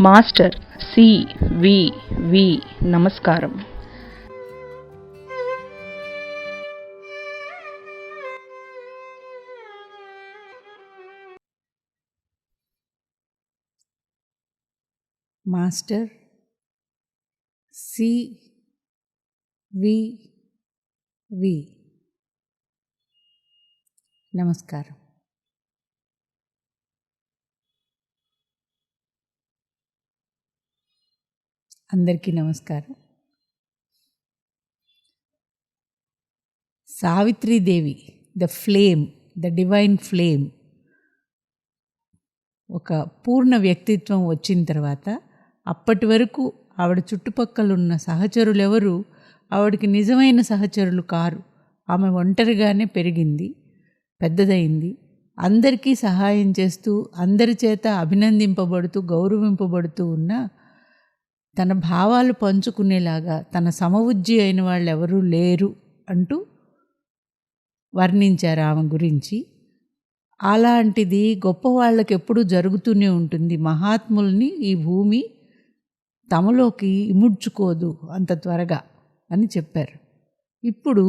Master CVV. నమస్కారం. Master CVV. నమస్కారం. అందరికీ నమస్కారం. Savitridevi, the flame, the divine flame, ఒక పూర్ణ వ్యక్తిత్వం వచ్చిన తర్వాత అప్పటి వరకు ఆవిడ చుట్టుపక్కల ఉన్న సహచరులెవరు ఆవిడకి నిజమైన సహచరులు కారు. ఆమె ఒంటరిగానే పెరిగింది, పెద్దదైంది, అందరికీ సహాయం చేస్తూ అందరి చేత అభినందింపబడుతూ గౌరవింపబడుతూ ఉన్న తన భావాలు పంచుకునేలాగా తన సమవుజ్జి అయిన వాళ్ళు ఎవరూ లేరు అంటూ వర్ణించారు ఆమె గురించి. అలాంటిది గొప్పవాళ్ళకి ఎప్పుడూ జరుగుతూనే ఉంటుంది. మహాత్ముల్ని ఈ భూమి తమలోకి ఇముడ్చుకోదు అంత త్వరగా అని చెప్పారు. ఇప్పుడు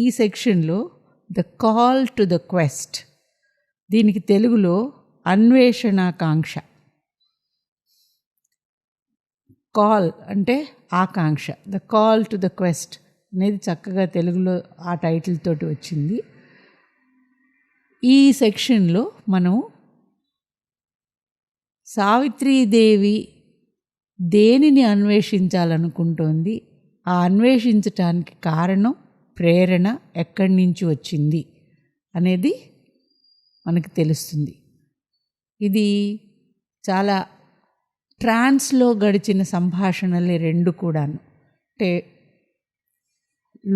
ఈ సెక్షన్లో the call to the quest, దీనికి తెలుగులో అన్వేషణాకాంక్ష. కాల్ అంటే ఆకాంక్ష, the call to the quest అనేది చక్కగా తెలుగులో ఆ టైటిల్ తోటి వచ్చింది. ఈ సెక్షన్లో మనం సావిత్రీదేవి దేనిని అన్వేషించాలనుకుంటోంది, ఆ అన్వేషించటానికి కారణం, ప్రేరణ ఎక్కడి నుంచి వచ్చింది అనేది మనకు తెలుస్తుంది. ఇది చాలా ట్రాన్స్లో గడిచిన సంభాషణలే రెండు కూడాను. అంటే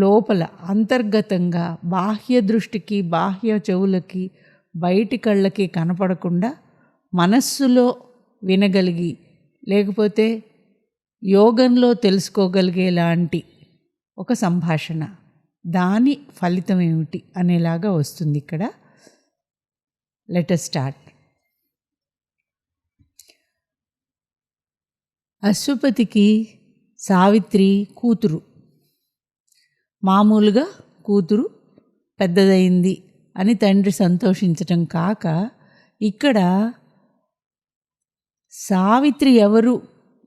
లోపల అంతర్గతంగా బాహ్య దృష్టికి, బాహ్య చెవులకి, బయటి కళ్ళకి కనపడకుండా మనస్సులో వినగలిగి, లేకపోతే యోగంలో తెలుసుకోగలిగేలాంటి ఒక సంభాషణ, దాని ఫలితం ఏమిటి అనేలాగా వస్తుంది ఇక్కడ. Let us start. అశ్వపతికి సావిత్రి కూతురు, మామూలుగా కూతురు పెద్దదైంది అని తండ్రి సంతోషించటం కాక, ఇక్కడ సావిత్రి ఎవరు,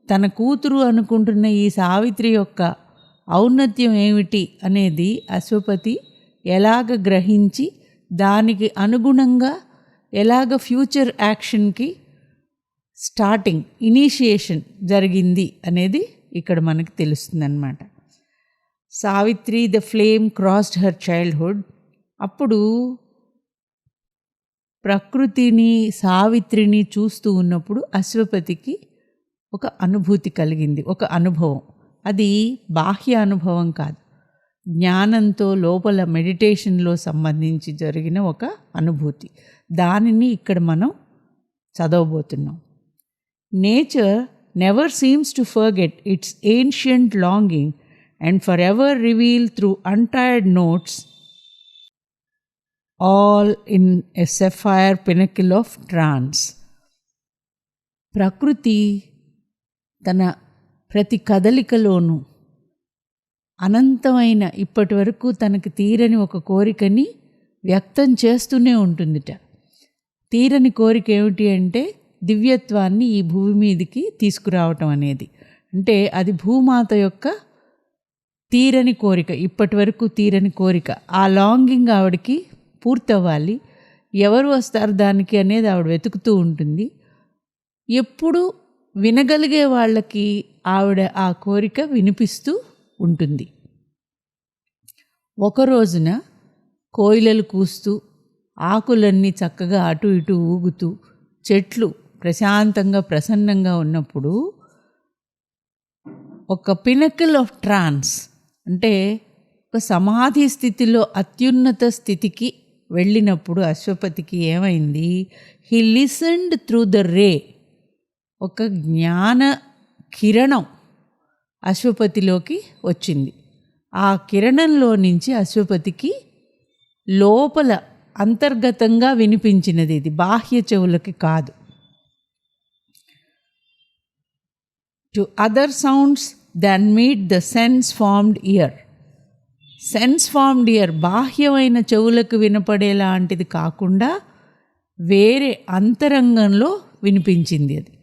తన కూతురు అనుకుంటున్న ఈ సావిత్రి యొక్క ఔన్నత్యం ఏమిటి అనేది అశ్వపతి ఎలాగ గ్రహించి దానికి అనుగుణంగా ఎలాగ ఫ్యూచర్ యాక్షన్కి స్టార్టింగ్, ఇనీషియేషన్ జరిగింది అనేది ఇక్కడ మనకు తెలుస్తుందన్నమాట. Savitri the flame crossed her childhood. అప్పుడు ప్రకృతిని, సావిత్రిని చూస్తూ ఉన్నప్పుడు అశ్వపతికి ఒక అనుభూతి కలిగింది, ఒక అనుభవం. అది బాహ్య అనుభవం కాదు, జ్ఞానంతో లోపల మెడిటేషన్లో సంబంధించి జరిగిన ఒక అనుభూతి. దానిని ఇక్కడ మనం చదవబోతున్నాం. Nature never seems to forget its ancient longing and forever reveal through untired notes, all in a sapphire pinnacle of trance. ప్రకృతి తన ప్రతి కదలికలోనూ అనంతమైన, ఇప్పటి వరకు తనకు తీరని ఒక కోరికని వ్యక్తం చేస్తూనే ఉంటుందిట. తీరని కోరిక ఏమిటి అంటే దివ్యత్వాన్ని ఈ భూమి మీదకి తీసుకురావటం అనేది. అంటే అది భూమాత యొక్క తీరని కోరిక, ఇప్పటి వరకు తీరని కోరిక. ఆ లాంగింగ్ ఆవిడకి పూర్తవ్వాలి. ఎవరు వస్తారు దానికి అనేది ఆవిడ వెతుకుతూ ఉంటుంది. ఎప్పుడు వినగలిగే వాళ్ళకి ఆవిడ ఆ కోరిక వినిపిస్తూ ఉంటుంది. ఒక రోజున కోయిలలు కూస్తూ, ఆకులన్నీ చక్కగా అటు ఇటు ఊగుతూ, చెట్లు ప్రశాంతంగా ప్రసన్నంగా ఉన్నప్పుడు ఒక పినకల్ ఆఫ్ ట్రాన్స్, అంటే ఒక సమాధి స్థితిలో అత్యున్నత స్థితికి వెళ్ళినప్పుడు అశ్వపతికి ఏమైంది? He listened through the ray. ఒక జ్ఞాన కిరణం అశ్వపతిలోకి వచ్చింది. ఆ కిరణంలో నుంచి అశ్వపతికి లోపల అంతర్గతంగా వినిపించినది, ఇది బాహ్య చెవులకి కాదు. To other sounds than meet the sense formed ear. Sense formed ear బాహ్యమైన చెవులకు వినపడేలాంటిది కాకుండా వేరే అంతరంగంలో వినిపించింది అది.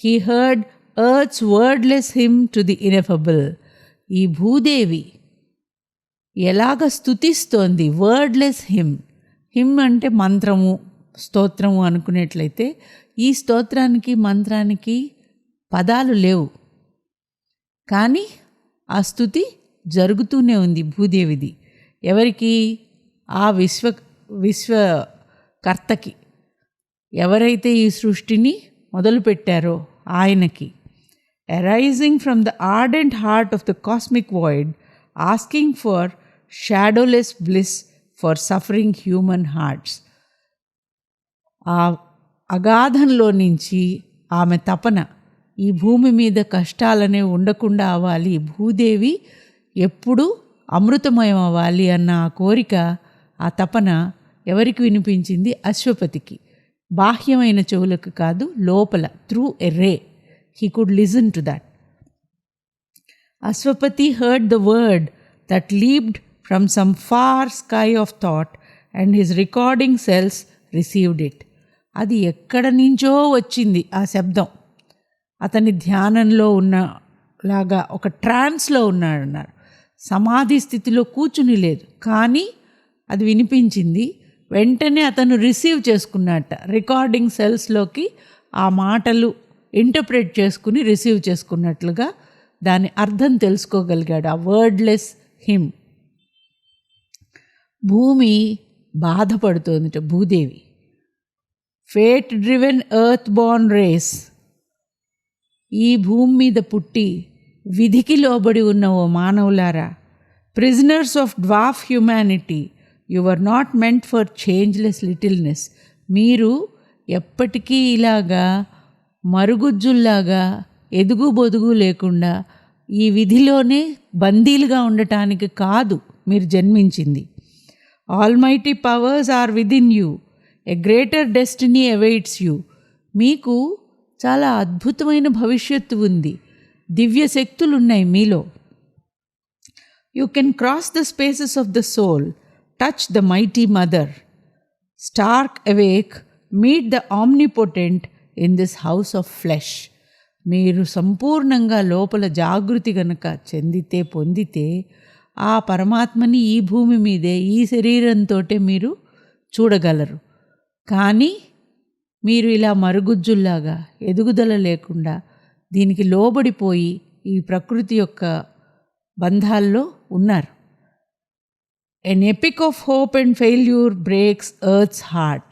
He heard earth's wordless hymn to the ineffable. ఈ భూదేవి ఎలాగ స్తుతిస్తోంది, వర్డ్లెస్ హిమ్. హిమ్ అంటే మంత్రము, స్తోత్రము అనుకునేట్లయితే ఈ స్తోత్రానికి మంత్రానికి పదాలు లేవు, కానీ ఆ స్తుతి జరుగుతూనే ఉంది భూదేవిది. ఎవరికి? ఆ విశ్వకర్తకి, ఎవరైతే ఈ సృష్టిని మొదలుపెట్టారో ఆయనకి. Arising from the ardent heart of the cosmic void, asking for shadowless bliss for suffering human hearts. ఆ అగాధంలో నుంచి ఆమె తపన, ఈ భూమి మీద కష్టాలనే ఉండకుండా అవ్వాలి, భూదేవి ఎప్పుడూ అమృతమయం అవ్వాలి అన్న ఆ కోరిక, ఆ తపన ఎవరికి వినిపించింది? అశ్వపతికి. బాహ్యమైన చెవులకు కాదు, లోపల, through a ray he could listen to that. Aswapati heard the word that leaped from some far sky of thought and his recording cells received it. అది ఎక్కడ నుంచో వచ్చింది ఆ శబ్దం. అతని ధ్యానంలో ఉన్నలాగా ఒక ట్రాన్స్లో ఉన్నాడన్నారు. సమాధి స్థితిలో కూర్చుని లేదు, కానీ అది వినిపించింది. వెంటనే అతను రిసీవ్ చేసుకున్నట్ట, రికార్డింగ్ సెల్స్లోకి ఆ మాటలు ఇంటర్ప్రెట్ చేసుకుని రిసీవ్ చేసుకున్నట్లుగా దాని అర్థం తెలుసుకోగలిగాడు, ఆ వర్డ్లెస్ హిమ్. భూమి బాధపడుతోందిట, Bhudevi. Fate driven earth born race, ఈ భూమి మీద పుట్టి విధికి లోబడి ఉన్న ఓ మానవులారా, prisoners of dwarf humanity, you are not meant for changeless littleness. మీరు ఎప్పటికీ ఇలాగా మరుగుజ్జుల్లాగా ఎదుగు బొదుగు లేకుండా ఈ విధిలోనే బందీలుగా ఉండటానికి కాదు మీరు జన్మించింది. Almighty powers are within you, a greater destiny awaits you. మీకు చాలా అద్భుతమైన భవిష్యత్తు ఉంది, దివ్య శక్తులు ఉన్నాయి మీలో. You can cross the spaces of the soul, touch the mighty mother, stark awake, meet the omnipotent in this house of flesh. మీరు సంపూర్ణంగా లోపల జాగృతి గనక చెందితే, పొందితే ఆ పరమాత్మని ఈ భూమి మీదే ఈ శరీరంతో మీరు చూడగలరు. కానీ మీరు ఇలా మరుగుజ్జుల్లాగా ఎదుగుదల లేకుండా దీనికి లోబడిపోయి ఈ ప్రకృతి యొక్క బంధాల్లో ఉన్నారు. An epic of hope and failure breaks earth's heart.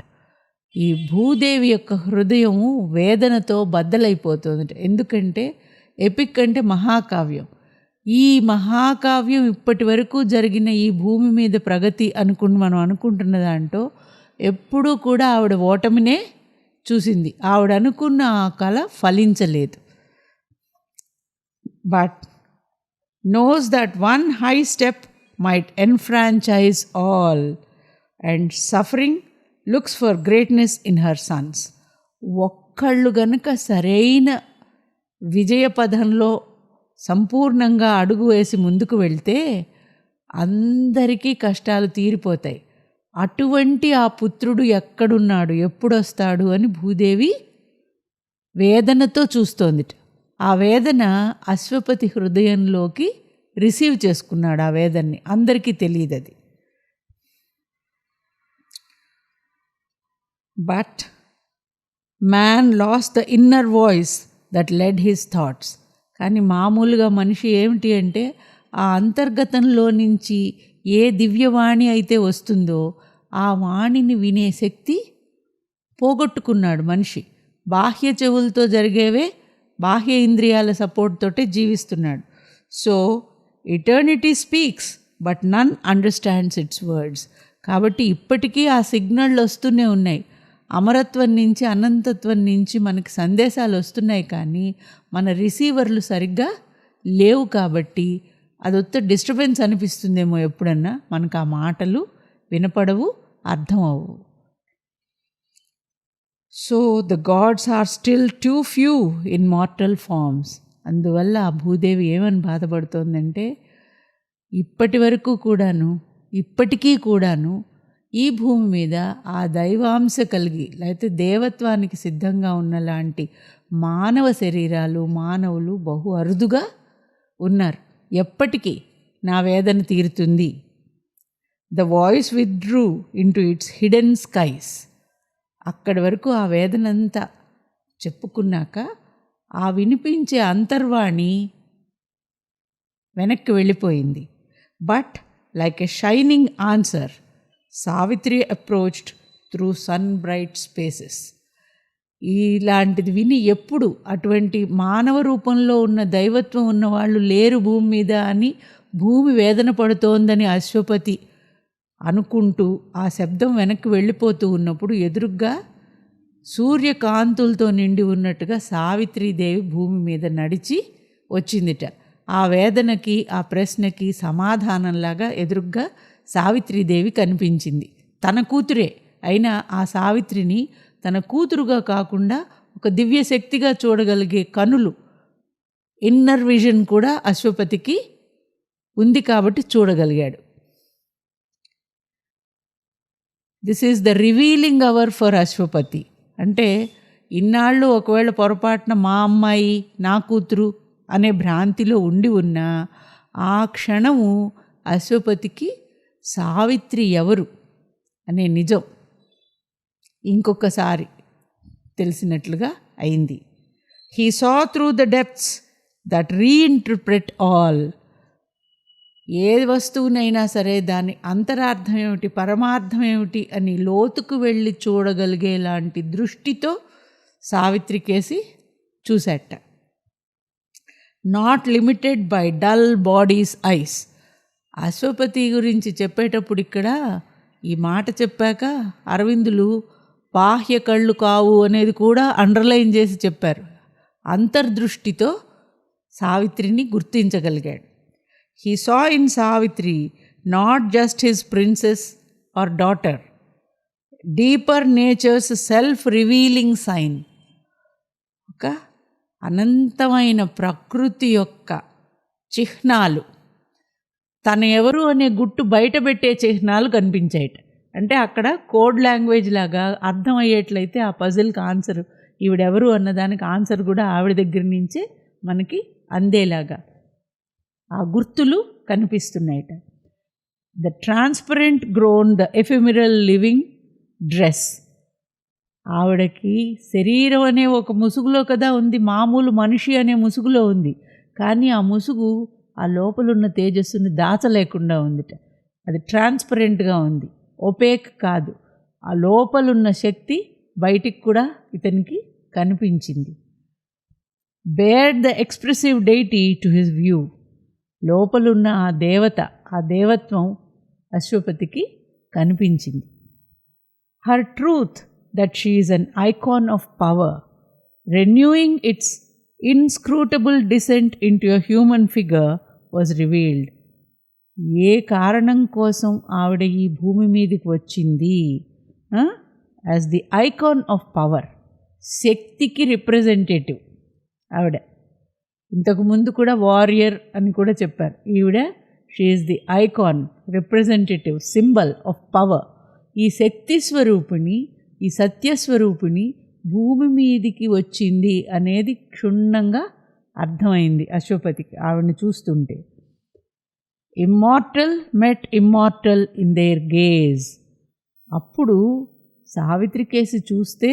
ఈ భూదేవి యొక్క హృదయము వేదనతో బద్దలైపోతుంది. ఎందుకంటే ఎపిక్ అంటే మహాకావ్యం. ఈ మహాకావ్యం ఇప్పటి వరకు జరిగిన ఈ భూమి మీద ప్రగతి మనం అనుకుంటున్న దాంట్లో ఎప్పుడూ కూడా ఆవిడ ఓటమినే చూసింది. ఆవిడ అనుకున్న ఆ కళ ఫలించలేదు. But knows that one high step might enfranchise all, and suffering looks for greatness in her sons. ఒక్కళ్ళు గనుక సరైన విజయ పదంలో సంపూర్ణంగా అడుగు వేసి ముందుకు వెళ్తే అందరికీ కష్టాలు తీరిపోతాయి. అటువంటి ఆ పుత్రుడు ఎక్కడున్నాడు, ఎప్పుడొస్తాడు అని భూదేవి వేదనతో చూస్తోందిట. ఆ వేదన అశ్వపతి హృదయంలోకి రిసీవ్ చేసుకున్నాడు. ఆ వేదన్ని అందరికీ తెలియదు అది. But man last the inner voice that lead his thoughts. కానీ మామూలుగా మనిషి ఏమిటి అంటే ఆ అంతర్గతంలో నుంచి ఏ దివ్యవాణి అయితే వస్తుందో ఆ వాణిని వినే శక్తి పోగొట్టుకున్నాడు మనిషి. బాహ్య చెవులతో జరిగేవే బాహ్య ఇంద్రియాల సపోర్ట్ తోటే జీవిస్తున్నాడు. So eternity speaks but none understands its words. కాబట్టి ఇప్పటికీ ఆ సిగ్నళ్ళు వస్తూనే ఉన్నాయి. అమరత్వం నుంచి అనంతత్వం నుంచి మనకి సందేశాలు వస్తున్నాయి, కానీ మన రిసీవర్లు సరిగ్గా లేవు. కాబట్టి అదొత్త డిస్టర్బెన్స్ అనిపిస్తుందేమో ఎప్పుడన్నా. మనకు ఆ మాటలు వినపడవు, అర్థం అవ్వవు. So the gods are still too few in mortal forms. అందువల్ల ఆ భూదేవి ఏమని బాధపడుతోందంటే, ఇప్పటికీ కూడాను ఈ భూమి మీద ఆ దైవాంశ కలిగి లేకపోతే దేవత్వానికి సిద్ధంగా ఉన్నలాంటి మానవ శరీరాలు, మానవులు బహు అరుదుగా ఉన్నారు. ఎప్పటికీ నా వేదన తీరుతుంది. The voice withdrew into its hidden skies. అక్కడి వరకు ఆ వేదనంతా చెప్పుకున్నాక ఆ వినిపించే అంతర్వాణి వెనక్కి వెళ్ళిపోయింది. But like a shining answer Savitri approached through sun bright spaces. ఇలాంటిది విని ఎప్పుడు అటువంటి మానవ రూపంలో ఉన్న దైవత్వం ఉన్నవాళ్ళు లేరు భూమి మీద అని భూమి వేదన పడుతోందని అశ్వపతి అనుకుంటూ ఆ శబ్దం వెనక్కి వెళ్ళిపోతూ ఉన్నప్పుడు ఎదురుగ్గా సూర్యకాంతులతో నిండి ఉన్నట్టుగా సావిత్రీదేవి భూమి మీద నడిచి వచ్చిందిట. ఆ వేదనకి ఆ ప్రశ్నకి సమాధానంలాగా ఎదురుగ్గా సావిత్రీదేవి కనిపించింది. తన కూతురే అయినా ఆ సావిత్రిని తన కూతురుగా కాకుండా ఒక దివ్యశక్తిగా చూడగలిగే కనులు, ఇన్నర్ విజన్ కూడా అశ్వపతికి ఉంది కాబట్టి చూడగలిగాడు. This is the revealing hour for Aswapati. అంటే ఇన్నాళ్ళు ఒకవేళ పొరపాటున మా అమ్మాయి నా కూతురు అనే భ్రాంతిలో ఉండి ఉన్నా ఆ క్షణము అశ్వపతికి సావిత్రి ఎవరు అనే నిజం ఇంకొకసారి తెలిసినట్లుగా అయింది. He saw through the depths that reinterpret all. ఏ వస్తువునైనా సరే దాని అంతరార్థం ఏమిటి, పరమార్థం ఏమిటి అని లోతుకు వెళ్ళి చూడగలిగేలాంటి దృష్టితో సావిత్రికేసి చూశాట. Not limited by dull bodies eyes. Aswapati గురించి చెప్పేటప్పుడు ఇక్కడ ఈ మాట చెప్పాక అరవిందులు బాహ్య కళ్ళు కావు అనేది కూడా అండర్లైన్ చేసి చెప్పారు. అంతర్దృష్టితో సావిత్రిని గుర్తించగలిగాడు. He saw in Savitri not just his princess or daughter, deeper nature's self-revealing sign. ఒక అనంతమైన ప్రకృతి యొక్క చిహ్నాలు, తను ఎవరు అనే గుట్టు బయటపెట్టే చిహ్నాలు కనిపించాయట. అంటే అక్కడ కోడ్ లాంగ్వేజ్ లాగా అర్థమయ్యేట్లయితే ఆ పజిల్కి ఆన్సర్, ఈవిడెవరు అన్నదానికి ఆన్సర్ కూడా ఆవిడ దగ్గర నుంచే మనకి అందేలాగా ఆ గుర్తులు కనిపిస్తున్నాయట. The transparent gown, the ephemeral living dress. ఆవిడకి శరీరం అనే ఒక ముసుగులో కదా ఉంది, మామూలు మనిషి అనే ముసుగులో ఉంది. కానీ ఆ ముసుగు ఆ లోపలున్న తేజస్సుని దాచలేకుండా ఉందిట. అది ట్రాన్స్పరెంట్గా ఉంది, ఒపేక్ కాదు. ఆ లోపలున్న శక్తి బయటికి కూడా ఇతనికి కనిపించింది. Bare the expressive deity to his view. లోపలున్న ఆ దేవత, ఆ దేవత్వం అశ్వపతికి కనిపించింది. Her truth that she is an icon of power, renewing its inscrutable descent into a human figure was revealed. ఏ కారణం కోసం ఆవిడ ఈ భూమి మీదకి వచ్చింది? As the icon of power, శక్తికి రిప్రజెంటేటివ్ ఆవిడ. ఇంతకుముందు కూడా వారియర్ అని కూడా చెప్పారు. ఈవిడ she is the icon, representative, symbol of power. ఈ శక్తి స్వరూపిణి, ఈ సత్యస్వరూపిణి భూమి మీదికి వచ్చింది అనేది క్షుణ్ణంగా అర్థమైంది అశ్వపతికి ఆవిడని చూస్తుంటే. Immortal met immortal in there gauge. అప్పుడు సావిత్రి కేసి చూస్తే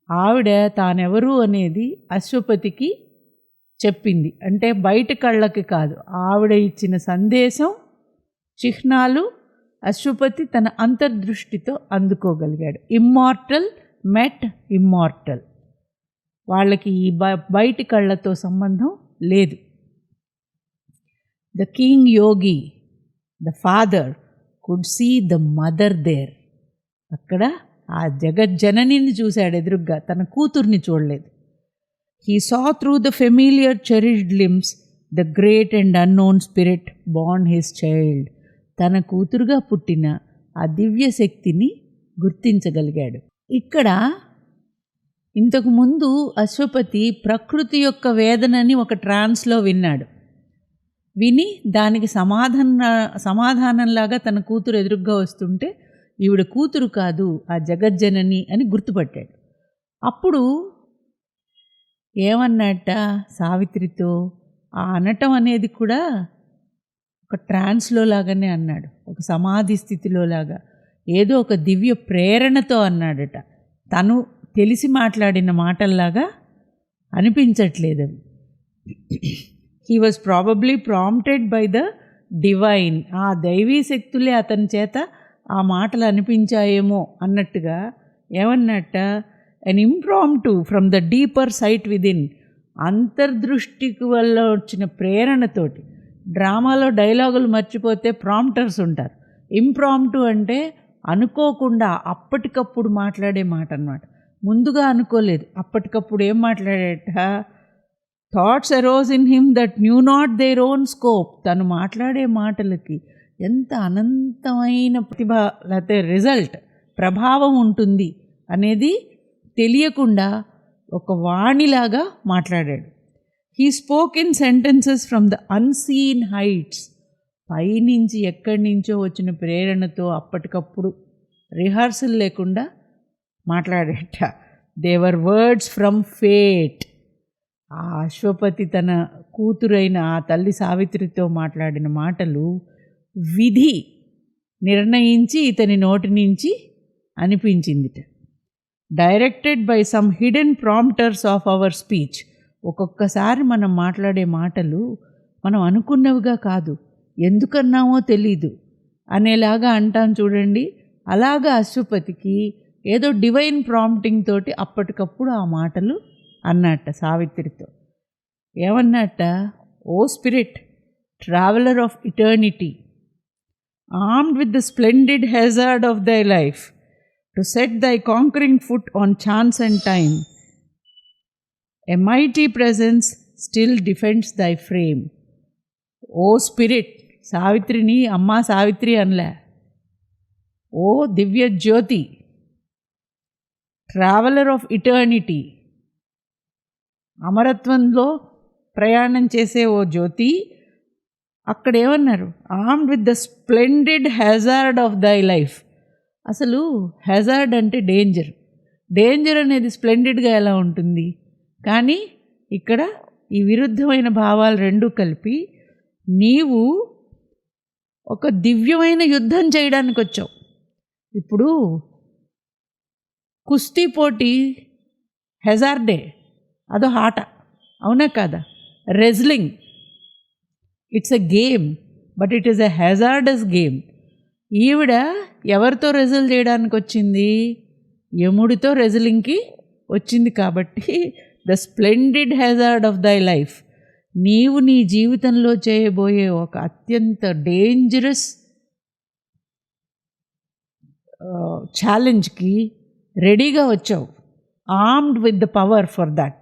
ఆవిడ తానెవరు అనేది అశ్వపతికి చెప్పింది. అంటే బయట కళ్ళకి కాదు, ఆవిడ ఇచ్చిన సందేశం, చిహ్నాలు అశ్వపతి తన అంతర్దృష్టితో అందుకోగలిగాడు. ఇమ్మార్టల్ మెట్ ఇమ్మార్టల్. వాళ్ళకి ఈ బయటి కళ్ళతో సంబంధం లేదు. The king yogi, the father could see the mother there. అక్కడ ఆ జగజ్జననిని చూశాడు ఎదురుగ్గా, తన కూతుర్ని చూడలేదు. He saw through the familiar cherished limbs the great and unknown spirit born his child. తన కూతురుగా పుట్టిన ఆ దివ్య శక్తిని గుర్తించగలిగాడు. ఇక్కడ ఇంతకుముందు అశ్వపతి ప్రకృతి యొక్క వేదనని ఒక ట్రాన్స్లో విన్నాడు. విని దానికి సమాధానంలాగా తన కూతురు ఎదురుగ్గా వస్తుంటే ఈవిడ కూతురు కాదు, ఆ జగజ్జనని అని గుర్తుపట్టాడు. అప్పుడు ఏమన్నట్ట సావిత్రితో, ఆ అనటం అనేది కూడా ఒక ట్రాన్స్లో లాగానే అన్నాడు, ఒక సమాధి స్థితిలో లాగా, ఏదో ఒక దివ్య ప్రేరణతో అన్నాడట. తను తెలిసి మాట్లాడిన మాటల్లాగా అనిపించట్లేదు. He was probably prompted by the divine. ఆ దైవీ శక్తులే అతని చేత ఆ మాటలు అనిపించాయేమో అన్నట్టుగా ఏమన్నట్ట, an impromptu from the deeper sight within, అంతర్దృష్టికి వల్ల వచ్చిన ప్రేరణతోటి. డ్రామాలో డైలాగులు మర్చిపోతే ప్రాంప్టర్స్ ఉంటారు. ఇంప్రాంప్టు అంటే అనుకోకుండా అప్పటికప్పుడు మాట్లాడే మాట అన్నమాట. ముందుగా అనుకోలేదు, అప్పటికప్పుడు ఏం మాట్లాడేట, thoughts arose in him that knew not their own scope. తను మాట్లాడే మాటలకి ఎంత అనంతమైన ప్రతిభ లేకపోతే రిజల్ట్ ప్రభావం ఉంటుంది అనేది తెలియకుండా ఒక వాణిలాగా మాట్లాడాడు. He spoke in sentences from the unseen heights. పైనుంచి ఎక్కడి నుంచో వచ్చిన ప్రేరణతో అప్పటికప్పుడు రిహార్సల్ లేకుండా మాట్లాడేట. దేవర్ వర్డ్స్ ఫ్రమ్ ఫేట్. ఆ అశ్వపతి తన కూతురైన ఆ తల్లి సావిత్రితో మాట్లాడిన మాటలు విధి నిర్ణయించి ఇతని నోటి నుంచి అనిపించిందిట. Directed by some hidden prompters of our speech. ఒక్కొక్కసారి మనం మాట్లాడే మాటలు మనం అనుకున్నవిగా కాదు, ఎందుకన్నామో తెలీదు అనేలాగా అంటాం చూడండి. అలాగా అశ్వపతికి ఏదో డివైన్ ప్రాంప్టింగ్ తోటి అప్పటికప్పుడు ఆ మాటలు అన్నట్ట సావిత్రితో. ఏమన్నట్ట, O spirit, traveller of eternity, armed with the splendid hazard of thy life, to set thy conquering foot on chance and time, a mighty presence still defends thy frame. O spirit, సావిత్రిని అమ్మా సావిత్రి అనలే, ఓ దివ్య జ్యోతి, traveller of eternity, అమరత్వంలో ప్రయాణం చేసే ఓ జ్యోతి. అక్కడ ఏమన్నారు, armed with the splendid hazard of thy life. అసలు హెజార్డ్ అంటే డేంజర్. డేంజర్ అనేది స్ప్లెండిడ్గా ఎలా ఉంటుంది? కానీ ఇక్కడ ఈ విరుద్ధమైన భావాలు రెండూ కలిపి నీవు ఒక దివ్యమైన యుద్ధం చేయడానికి వచ్చావు. ఇప్పుడు కుస్తీ పోటీ హెజార్డే, అదో ఆట, అవునా కాదా? Wrestling, it's a game, but it is a hazardous game. ఈవిడ ఎవరితో రెజిల్ చేయడానికి వచ్చింది? యముడితో రెజిలింగ్కి వచ్చింది. కాబట్టి the splendid hazard of thy life, నీవు నీ జీవితంలో చేయబోయే ఒక అత్యంత డేంజరస్ ఛాలెంజ్కి రెడీగా వచ్చావు. Armed with the power for that,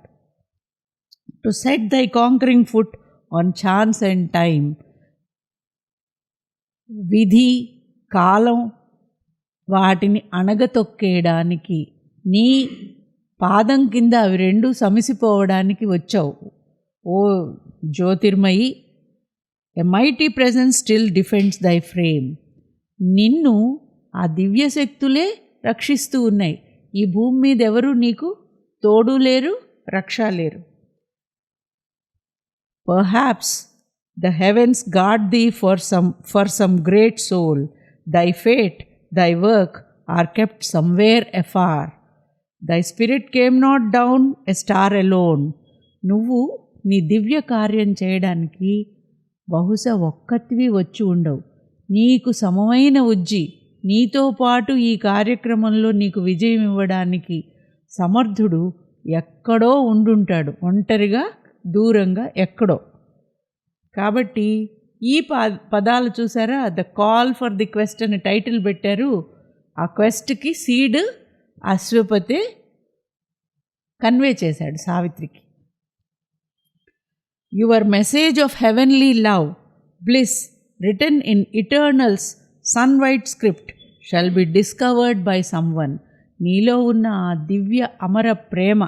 to set thy conquering foot on chance and time. విధి, కాలం వాటిని అణగతొక్కేయడానికి, నీ పాదం కింద అవి రెండు సమిసిపోవడానికి వచ్చావు. ఓ జ్యోతిర్మయి, a mighty presence still defends thy frame. నిన్ను ఆ దివ్యశక్తులే రక్షిస్తూ ఉన్నాయి. ఈ భూమి మీద ఎవరు నీకు తోడు లేరు, రక్ష లేరు. Perhaps the heavens god thee for some great soul. Thy fate, thy work are kept somewhere afar. Thy spirit came not down a star alone. నువ్వు నీ దివ్య కార్యం చేయడానికి బహుశా ఒక్కటివి వచ్చి ఉండవు. నీకు సమమైన ఉజ్జి, నీతో పాటు ఈ కార్యక్రమంలో నీకు విజయం ఇవ్వడానికి సమర్థుడు ఎక్కడో ఉండుంటాడు, ఒంటరిగా దూరంగా ఎక్కడో. కాబట్టి ఈ పదాలు చూసారా, the call for the quest అని టైటిల్ పెట్టారు. ఆ క్వెస్ట్కి సీడ్ అశ్వపతి కన్వే చేశాడు సావిత్రికి. Your message of heavenly love, bliss, written in eternal's sun white script shall be discovered by someone. నీలో ఉన్న ఆ దివ్య అమర ప్రేమ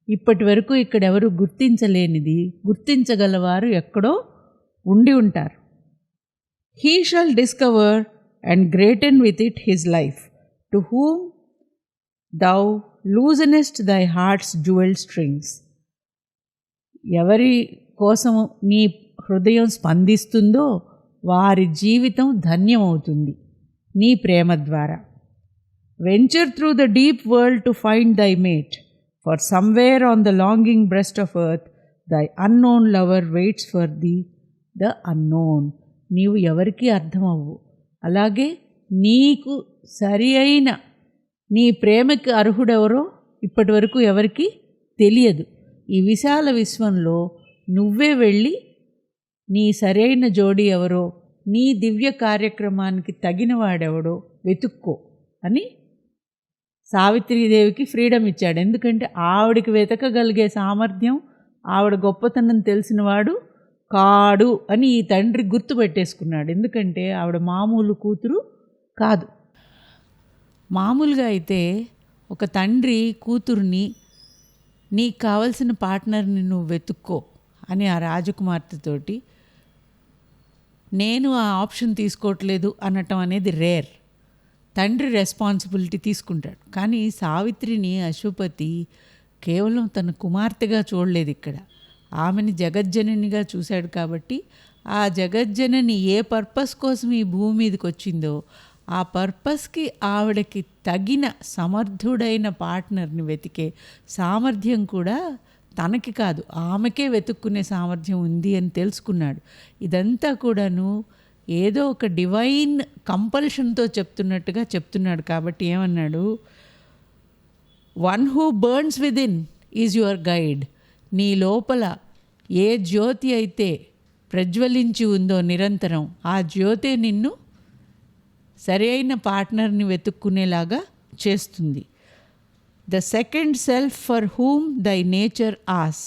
ఇప్పటి వరకు ఇక్కడెవరు గుర్తించలేనిది గుర్తించగలవారు ఎక్కడో ఉండి ఉంటారు. He shall discover and greaten with it his life to whom thou loosenest thy heart's jewel strings. ఎవరి కోసము నీ హృదయం స్పందిస్తుందో వారి జీవితం ధన్యమవుతుంది నీ ప్రేమ ద్వారా. Venture through the deep world to find thy mate, for somewhere on the longing breast of earth thy unknown lover waits for the unknown. నీవు ఎవరికి అర్థమవ్వు, అలాగే నీకు సరి అయిన నీ ప్రేమకి అర్హుడెవరో ఇప్పటి వరకు ఎవరికి తెలియదు. ఈ విశాల విశ్వంలో నువ్వే వెళ్ళి నీ సరైన జోడి ఎవరో, నీ దివ్య కార్యక్రమానికి తగిన వాడెవడో వెతుక్కో అని సావిత్రీదేవికి ఫ్రీడమ్ ఇచ్చాడు. ఎందుకంటే ఆవిడికి వెతకగలిగే సామర్థ్యం, ఆవిడ గొప్పతనం తెలిసినవాడు కాడు అని ఈ తండ్రి గుర్తుపెట్టేసుకున్నాడు. ఎందుకంటే ఆవిడ మామూలు కూతురు కాదు. మామూలుగా అయితే ఒక తండ్రి కూతుర్ని నీకు కావలసిన పార్ట్నర్ని నువ్వు వెతుక్కో అని ఆ రాజకుమార్తెతోటి, నేను ఆ ఆప్షన్ తీసుకోవట్లేదు అనటం అనేది రేర్. తండ్రి రెస్పాన్సిబిలిటీ తీసుకుంటాడు. కానీ సావిత్రిని అశ్వపతి కేవలం తన కుమార్తెగా చూడలేదు, ఇక్కడ ఆమెని జగజ్జననిగా చూశాడు. కాబట్టి ఆ జగజ్జనని ఏ పర్పస్ కోసం ఈ భూమి మీదకి వచ్చిందో ఆ పర్పస్కి ఆవిడకి తగిన సమర్థుడైన పార్ట్నర్ని వెతికే సామర్థ్యం కూడా తనకి కాదు ఆమెకే వెతుక్కునే సామర్థ్యం ఉంది అని తెలుసుకున్నాడు. ఇదంతా కూడాను ఏదో ఒక డివైన్ కంపల్షన్తో చెప్తున్నట్టుగా చెప్తున్నాడు. కాబట్టి ఏమన్నాడు, one who burns within is your guide. నీ లోపల ఏ జ్యోతి అయితే ప్రజ్వలించి ఉందో నిరంతరం, ఆ జ్యోతే నిన్ను సరైన పార్ట్నర్ని వెతుక్కునేలాగా చేస్తుంది. The second self for whom thy nature ఆస్,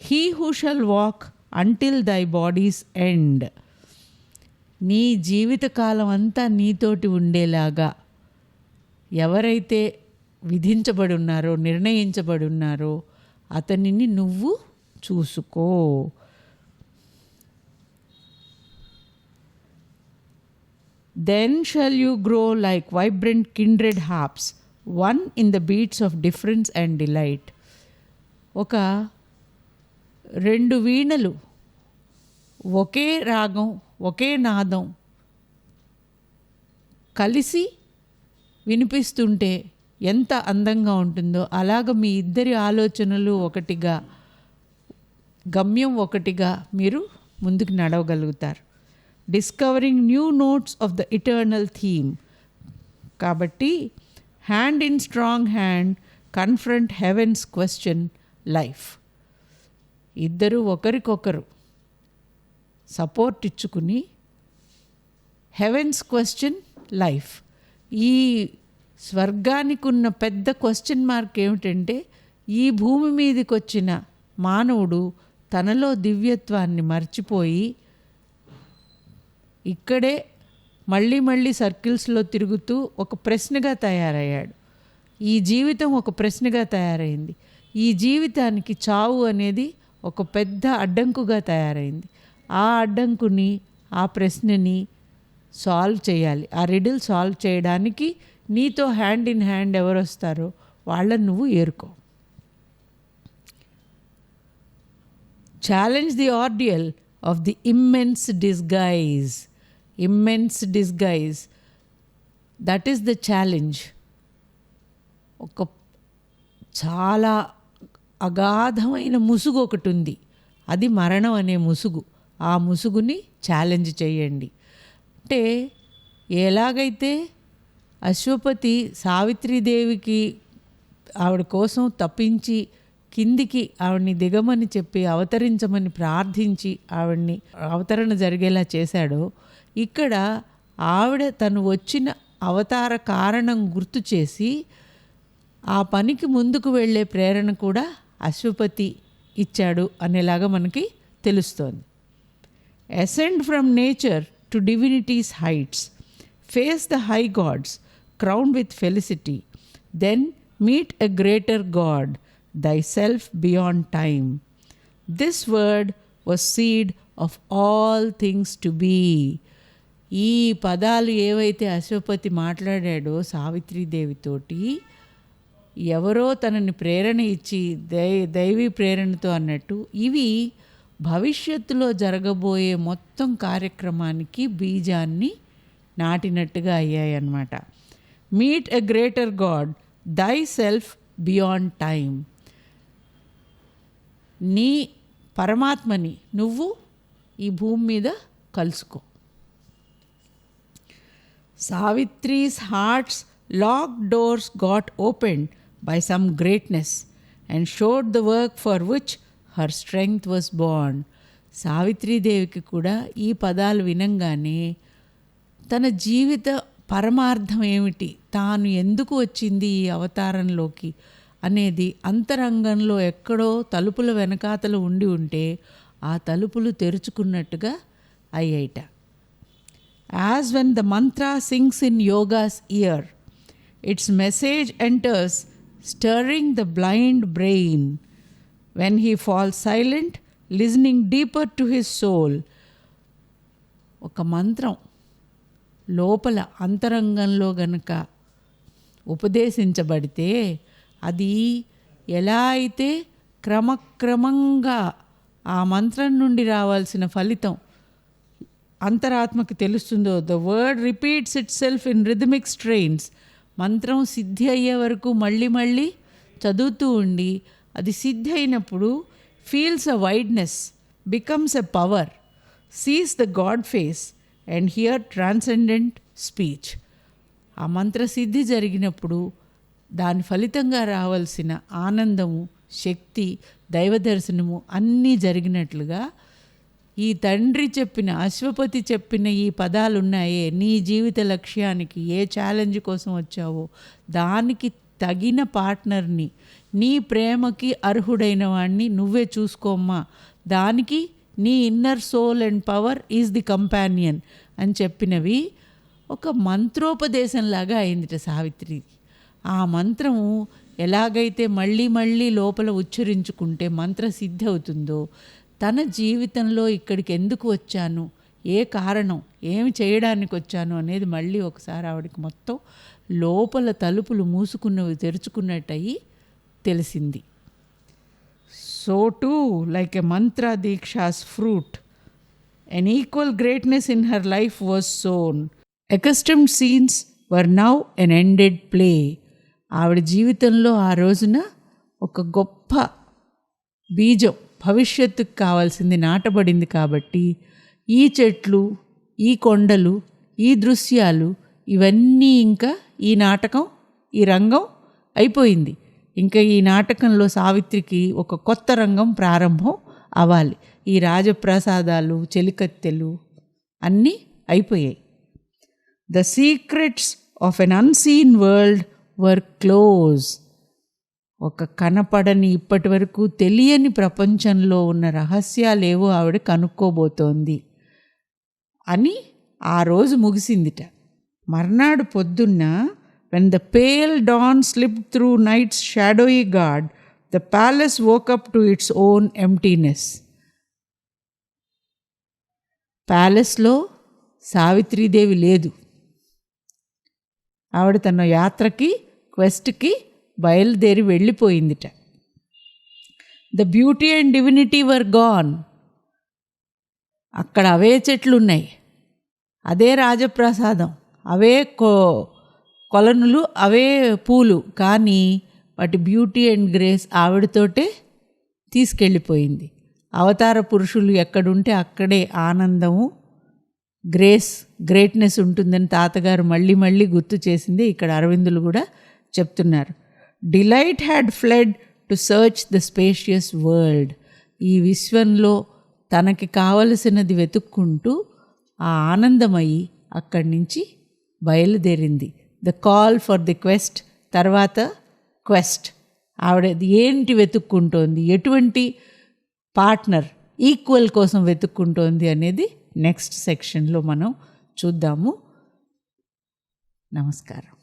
he who shall walk until thy body's end. నీ జీవితకాలం అంతా నీతోటి ఉండేలాగా ఎవరైతే విధించబడి ఉన్నారో, నిర్ణయించబడి ఉన్నారో అతనిని నువ్వు చూసుకో. Then shall you grow like vibrant kindred harps, one in the beats of difference and delight. ఒక రెండు వీణలు ఒకే రాగం ఒకే నాదం కలిసి వినిపిస్తుంటే ఎంత అందంగా ఉంటుందో, అలాగ మీ ఇద్దరి ఆలోచనలు ఒకటిగా, గమ్యం ఒకటిగా మీరు ముందుకు నడవగలుగుతారు. Discovering new notes of the eternal theme. కాబట్టి hand in strong hand confront heaven's question life. ఇద్దరు ఒకరికొకరు సపోర్ట్ ఇచ్చుకుని హెవెన్స్ క్వశ్చన్ లైఫ్. ఈ స్వర్గానికి ఉన్న పెద్ద క్వశ్చన్ మార్క్ ఏమిటంటే, ఈ భూమి మీదకి వచ్చిన మానవుడు తనలో దివ్యత్వాన్ని మర్చిపోయి ఇక్కడే మళ్ళీ మళ్ళీ సర్కిల్స్లో తిరుగుతూ ఒక ప్రశ్నగా తయారయ్యాడు. ఈ జీవితం ఒక ప్రశ్నగా తయారైంది. ఈ జీవితానికి చావు అనేది ఒక పెద్ద అడ్డంకుగా తయారైంది. ఆ అడ్డంకుని, ఆ ప్రశ్నని సాల్వ్ చేయాలి. ఆ రిడిల్ సాల్వ్ చేయడానికి నీతో హ్యాండ్ ఇన్ హ్యాండ్ ఎవరు వస్తారో వాళ్ళని నువ్వు ఏరుకో. Challenge the ordeal of the immense disguise. Immense disguise, that is the challenge. ఒక చాలా అగాధమైన ముసుగు ఒకటి ఉంది, అది మరణం అనే ముసుగు. ఆ ముసుగుని ఛాలెంజ్ చేయండి. అంటే ఎలాగైతే అశ్వపతి సావిత్రీదేవికి ఆవిడ కోసం తప్పించి కిందికి ఆవిడ్ని దిగమని చెప్పి అవతరించమని ప్రార్థించి ఆవిడ్ని అవతరణ జరిగేలా చేశాడో, ఇక్కడ ఆవిడ తను వచ్చిన అవతార కారణం గుర్తు చేసి ఆ పనికి ముందుకు వెళ్ళే ప్రేరణ కూడా అశ్వపతి ఇచ్చాడు అనేలాగా మనకి తెలుస్తోంది. Ascend from nature to divinity's heights, face the high gods crowned with felicity, then meet a greater god thy self beyond time. This word was seed of all things to be. ఈ పదాలు ఏవైతే అశ్వపతి మాట్లాడాడో సావిత్రీదేవితోటి, ఎవరో తనని ప్రేరణ ఇచ్చి దైవీ ప్రేరణతో అన్నట్టు, ఇవి భవిష్యత్తులో జరగబోయే మొత్తం కార్యక్రమానికి బీజాన్ని నాటినట్టుగా అయ్యాయి అన్నమాట. Meet a greater god thy self beyond time. నీ పరమాత్మని నువ్వు ఈ భూమి మీద కలుసుకో. Savitri's heart's locked doors got opened by some greatness and showed the work for which her strength was born. సావిత్రీదేవికి కూడా ఈ పదాలు వినంగానే తన జీవిత పరమార్థం ఏమిటి, తాను ఎందుకు వచ్చింది ఈ అవతారంలోకి అనేది అంతరంగంలో ఎక్కడో తలుపుల వెనకాతలు ఉండి ఉంటే ఆ తలుపులు తెరుచుకున్నట్టుగా అయ్యాయిట. As when the mantra sings in yoga's ear, its message enters, stirring the blind brain. When he falls silent, listening deeper to his soul. ఒక మంత్రం లోపల అంతరంగంలో గనక ఉపదేశించబడితే అది ఎలా అయితే క్రమక్రమంగా ఆ మంత్రం నుండి రావాల్సిన ఫలితం అంతరాత్మకి తెలుస్తుందో, the word repeats itself in rhythmic strains. మంత్రం సిద్ధి అయ్యే వరకు మళ్ళీ మళ్ళీ చదువుతూ ఉండి అది సిద్ధి అయినప్పుడు feels a wideness, becomes a power, sees the God face and here transcendent speech. ఆ మంత్రసిద్ధి జరిగినప్పుడు దాని ఫలితంగా రావాల్సిన ఆనందము, శక్తి, దైవ దర్శనము అన్నీ జరిగినట్లుగా ఈ తండ్రి చెప్పిన, అశ్వపతి చెప్పిన ఈ పదాలు ఉన్నాయే, నీ జీవిత లక్ష్యానికి ఏ ఛాలెంజ్ కోసం వచ్చావో దానికి తగిన పార్ట్నర్ని, నీ ప్రేమకి అర్హుడైన వాడిని నువ్వే చూసుకోమ్మా, దానికి నీ inner soul and power is the companion అని చెప్పినవి ఒక మంత్రోపదేశంలాగా అయిందిట సావిత్రికి. ఆ మంత్రము ఎలాగైతే మళ్ళీ మళ్ళీ లోపల ఉచ్చరించుకుంటే మంత్రసిద్ధి అవుతుందో, తన జీవితంలో ఇక్కడికి ఎందుకు వచ్చాను, ఏ కారణం, ఏమి చేయడానికి వచ్చాను అనేది మళ్ళీ ఒకసారి ఆవిడకి మొత్తం లోపల తలుపులు మూసుకున్నవి తెరుచుకున్నట్టయి తెలిసింది. So two like a Mantra దీక్షాస్ fruit, an equal greatness in her life was sown. Accustomed scenes were now an ended play. ఆవిడ జీవితంలో ఆ రోజున ఒక గొప్ప బీజం భవిష్యత్తుకు కావాల్సింది నాటబడింది కాబట్టి ఈ చెట్లు, ఈ కొండలు, ఈ దృశ్యాలు ఇవన్నీ ఇంకా ఈ నాటకం, ఈ రంగం అయిపోయింది. ఇంకా ఈ నాటకంలో సావిత్రికి ఒక కొత్త రంగం ప్రారంభం అవ్వాలి. ఈ రాజప్రసాదాలు, చెలికత్తెలు అన్నీ అయిపోయాయి. The secrets of an unseen world were close. ఒక కనపడని, ఇప్పటి వరకు తెలియని ప్రపంచంలో ఉన్న రహస్యాలేవో ఆవిడ కనుక్కోబోతోంది అని ఆ రోజు ముగిసిందిట. మర్నాడు పొద్దున్న when the pale dawn slipped through night's shadowy guard, the palace woke up to its own emptiness. ప్యాలెస్లో సావిత్రీదేవి లేదు. ఆవిడ తన యాత్రకి, క్వెస్ట్కి బయలుదేరి వెళ్ళిపోయిందిట. The beauty and divinity were gone. అక్కడ అవే చెట్లు ఉన్నాయి, అదే రాజప్రసాదం, అవే కొలనులు, అవే పూలు, కానీ వాటి బ్యూటీ అండ్ గ్రేస్ ఆవిడతోటే తీసుకెళ్ళిపోయింది. అవతార పురుషులు ఎక్కడుంటే అక్కడే ఆనందము, గ్రేట్నెస్ ఉంటుందని తాతగారు మళ్ళీ మళ్ళీ గుర్తు చేసింది ఇక్కడ అరవిందులు కూడా చెప్తున్నారు. Delight had ఫ్లెడ్ to search the spacious world. ఈ విశ్వంలో తనకి కావలసినది వెతుక్కుంటూ ఆ ఆనందమయ్యి అక్కడి నుంచి బయలుదేరింది. The call for the quest, తర్వాత క్వెస్ట్. ఆవిడ ఏంటి వెతుక్కుంటోంది, ఎటువంటి పార్ట్నర్, ఈక్వల్ కోసం వెతుక్కుంటోంది అనేది నెక్స్ట్ సెక్షన్లో మనం చూద్దాము. నమస్కారం.